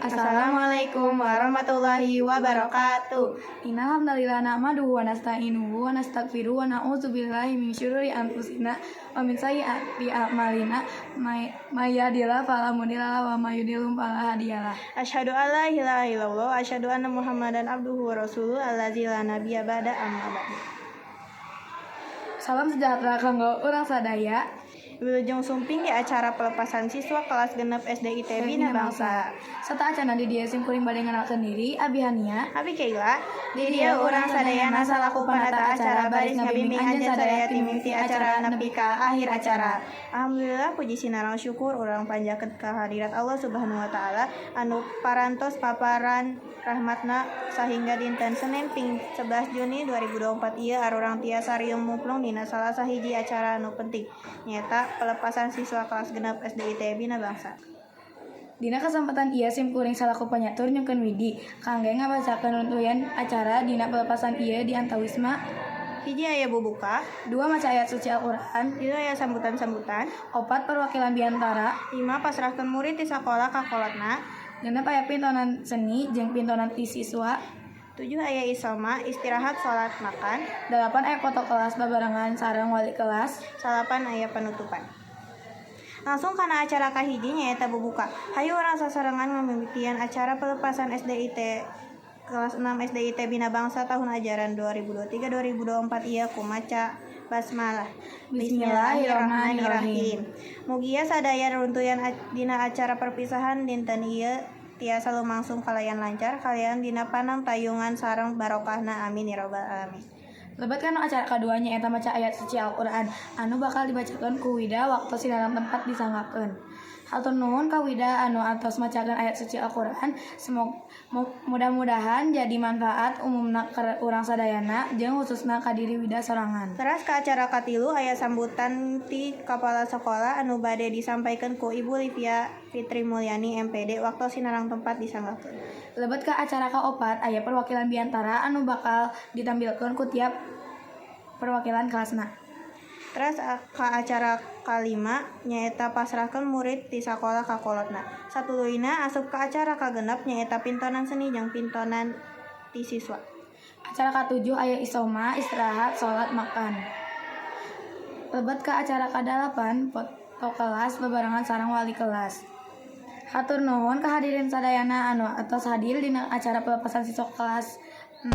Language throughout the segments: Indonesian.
Assalamualaikum warahmatullahi wabarakatuh. Innal hamdalillah nahmaduhu wa nasta'inuhu wa nastaghfiruhu wa na'udzu billahi min syururi anfusina wa min sayyiati a'malina may yahdihillahu fala mudhillalah wa may yudhlil fala hadiyalah. Asyhadu an la ilaha illallah wa asyhadu anna Muhammadan abduhu wa rasuluhu allazi la nabiyya ba'da amma ba'du. Salam sejahtera kanggo urang sadaya. Wilujeng sumping di acara pelepasan siswa kelas genep SD ITB Bina Bangsa. Serta acara di dia simkuring bade ngenalkeun diri Abi Hania, Abi Keila, di dia urang sadayana salaku panata acara baris ngabimbing anjeun sadaya timimiti acara nepi ka akhir acara. Alhamdulillah puji sinarang syukur urang panjakeun ka hadirat Allah Subhanahu wa taala anu parantos paparan rahmatna sehingga dinten Senin ping 11 Juni 2024 ieu arurang tiasa rieum muplung dina salah sahiji acara anu penting nyaeta pelepasan siswa kelas genep SD ITB Bina Bangsa. Dina kesempatan ieu simkuring salaku panyatur nyungkeun widi kangge ngabacakeun runtuyan acara dina pelepasan ieu di antawisma. Hiji aya bubuka, 2 maca ayat suci Al-Qur'an, 3 aya sambutan-sambutan, 4 perwakilan biantara, 5 pasrahkeun murid ti sakola ka kolotna, 6 aya pintonan seni jeung pintonan ti siswa, 7 aya isoma istirahat salat makan, 8 aya foto kelas babarengan sareng wali kelas, 8 aya penutupan. Langsung kana acara kahiji nyaeta bubuka. Hayu urang sasarengan ngamimitian acara pelepasan SDIT kelas 6 SDIT Bina Bangsa tahun ajaran 2023-2024 ieu kumaca basmalah. Bismillahirrahmanirrahim. Mugia sadaya runtuyan dina acara perpisahan dinten ieu tiasa lumangsung kalayan lancar kalian dina panang tayungan sareng barokahna amin ya rabbal alamin. Lebat kana acara kaduanya eta maca ayat suci Al-Qur'an anu bakal dibacakeun ku Wida waktu sidalam tempat disanggakeun. Hatur nuhun ka Wida anu atos macakeun ayat suci Al-Qur'an. Mudah-mudahan jadi manfaat umumna ka urang sadayana jeung khususna ka diri Wida sorangan. Teras ka acara katilu aya sambutan ti kepala sekolah anu bade disampaikan ku Ibu Livia Fitri Mulyani MPD waktu sinarang tempat disanggakeun. Lebat ka acara kaopat aya perwakilan biantara anu bakal ditampilkeun ku tiap perwakilan kelasna. Teras ka acara kalima nyaeta pasrahkeun murid ti sakola ka kolotna. Satuluyna asup ka acara kagenep nyaeta pintonan seni jeung pintonan ti siswa. Acara katujuh aya isoma istirahat salat makan. Lebat ka acara kadalapan foto kelas babarengan sareng wali kelas. Hatur nuhun ka hadirin sadayana anu atos hadir dina acara pelepasan siswa kelas 6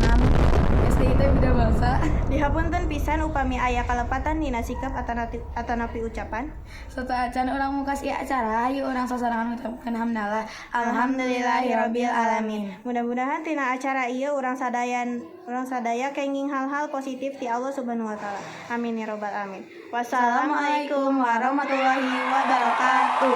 SDIT Bina Bangsa. Dihapunten pisan upami aya kalepatan dina sikap atanapi ucapan. Serta acan urang mungkas ieu acara hayu urang sasarangan ngucapkeun hamdalah alhamdulillahirabbil alamin. Mudah-mudahan tina acara ieu urang sadaya kenging hal-hal positif ti Allah Subhanahu wa taala. Amin ya rabbal alamin. Wassalamualaikum warahmatullahi wabarakatuh.